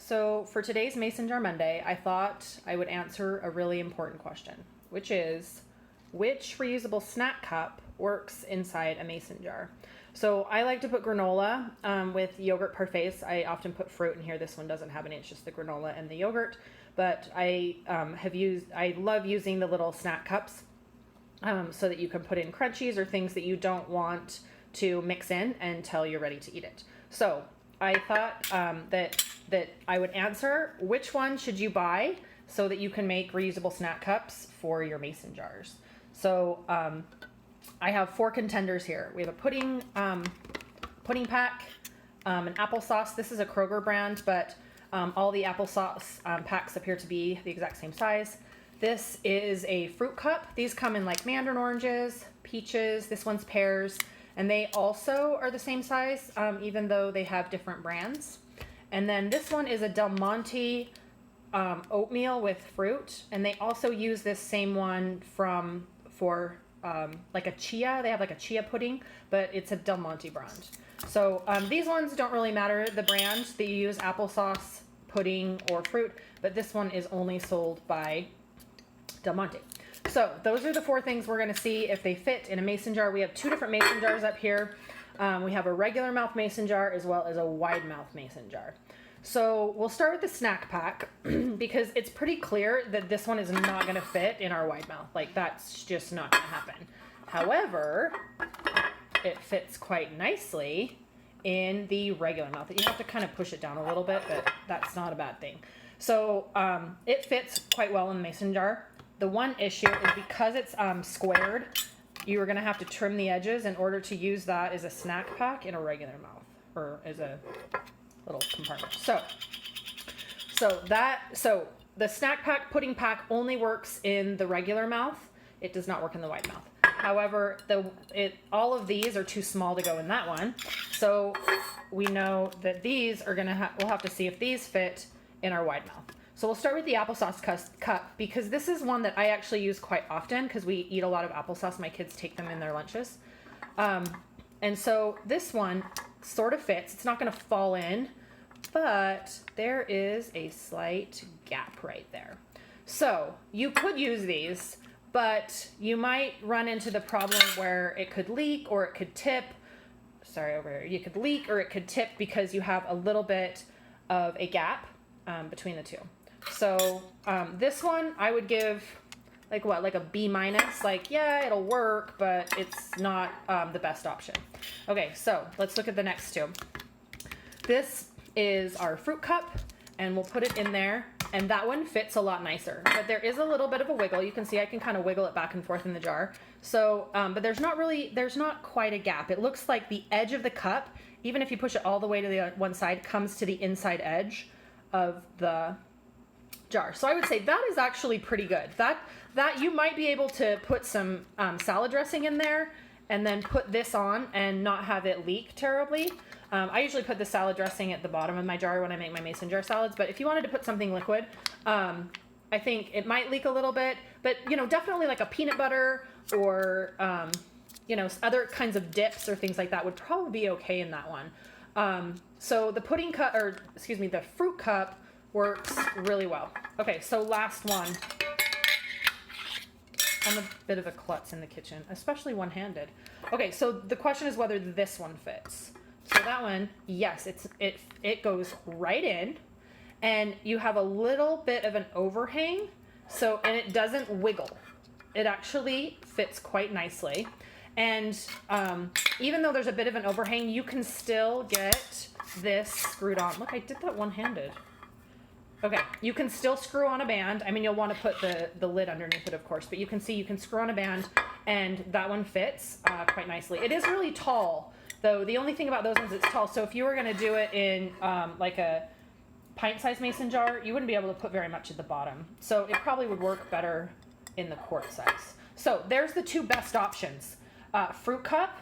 So for today's Mason Jar Monday, I thought I would answer a really important question, which is which reusable snack cup works inside a Mason jar? So I like to put granola with yogurt parfaits. I often put fruit in here. This one doesn't have any, it's just the granola and the yogurt. But I love using the little snack cups so that you can put in crunchies or things that you don't want to mix in until you're ready to eat it. So I thought that I would answer which one should you buy so that you can make reusable snack cups for your mason jars. So I have 4 contenders here. We have a pudding pack, an applesauce. This is a Kroger brand, but all the applesauce packs appear to be the exact same size. This is a fruit cup. These come in like mandarin oranges, peaches. This one's pears. And they also are the same size, even though they have different brands. And then this one is a Del Monte oatmeal with fruit. And they also use this same one for like a chia. They have like a chia pudding, but it's a Del Monte brand. So these ones don't really matter, the brand that you use, applesauce, pudding, or fruit. But this one is only sold by Del Monte. So those are the 4 things we're going to see if they fit in a mason jar. We have 2 different mason jars up here. We have a regular mouth mason jar as well as a wide mouth mason jar. So we'll start with the snack pack because it's pretty clear that this one is not going to fit in our wide mouth. Like, that's just not going to happen. However, it fits quite nicely in the regular mouth. You have to kind of push it down a little bit, but that's not a bad thing. So it fits quite well in the mason jar. The one issue is because it's squared, you are going to have to trim the edges in order to use that as a snack pack in a regular mouth or as a little compartment. So the snack pack pudding pack only works in the regular mouth. It does not work in the wide mouth. However, all of these are too small to go in that one. So we know that these are we'll have to see if these fit in our wide mouth. So we'll start with the applesauce cup because this is one that I actually use quite often because we eat a lot of applesauce. My kids take them in their lunches. And so this one sort of fits. It's not going to fall in, but there is a slight gap right there. So you could use these, but you might run into the problem where it could leak or it could tip. Sorry, over here. You could leak or it could tip because you have a little bit of a gap between the two. So this one I would give like a B-. Like, yeah, it'll work, but it's not the best option. Okay, so let's look at the next 2. This is our fruit cup, and we'll put it in there, and that one fits a lot nicer. But there is a little bit of a wiggle. You can see I can kind of wiggle it back and forth in the jar. So, but there's not quite a gap. It looks like the edge of the cup, even if you push it all the way to the one side, comes to the inside edge of the jar. So I would say that is actually pretty good. That you might be able to put some salad dressing in there and then put this on and not have it leak terribly. I usually put the salad dressing at the bottom of my jar when I make my mason jar salads, but if you wanted to put something liquid, I think it might leak a little bit, but definitely like a peanut butter or other kinds of dips or things like that would probably be okay in that one. So the the fruit cup works really well. Okay, so last one. I'm a bit of a klutz in the kitchen, especially one-handed. Okay, so the question is whether this one fits. So that one, yes, it goes right in, and you have a little bit of an overhang, and it doesn't wiggle. It actually fits quite nicely. And even though there's a bit of an overhang, you can still get this screwed on. Look, I did that one-handed. Okay, you can still screw on a band. I mean, you'll want to put the lid underneath it, of course, but you can see you can screw on a band, and that one fits quite nicely. It is really tall, though. The only thing about those ones, it's tall. So if you were going to do it in like a pint-sized mason jar, you wouldn't be able to put very much at the bottom. So it probably would work better in the quart size. So there's the 2 best options. Fruit cup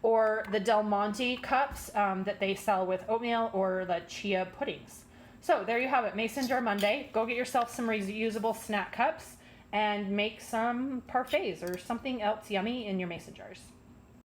or the Del Monte cups that they sell with oatmeal or the chia puddings. So there you have it, Mason Jar Monday. Go get yourself some reusable snack cups and make some parfaits or something else yummy in your mason jars.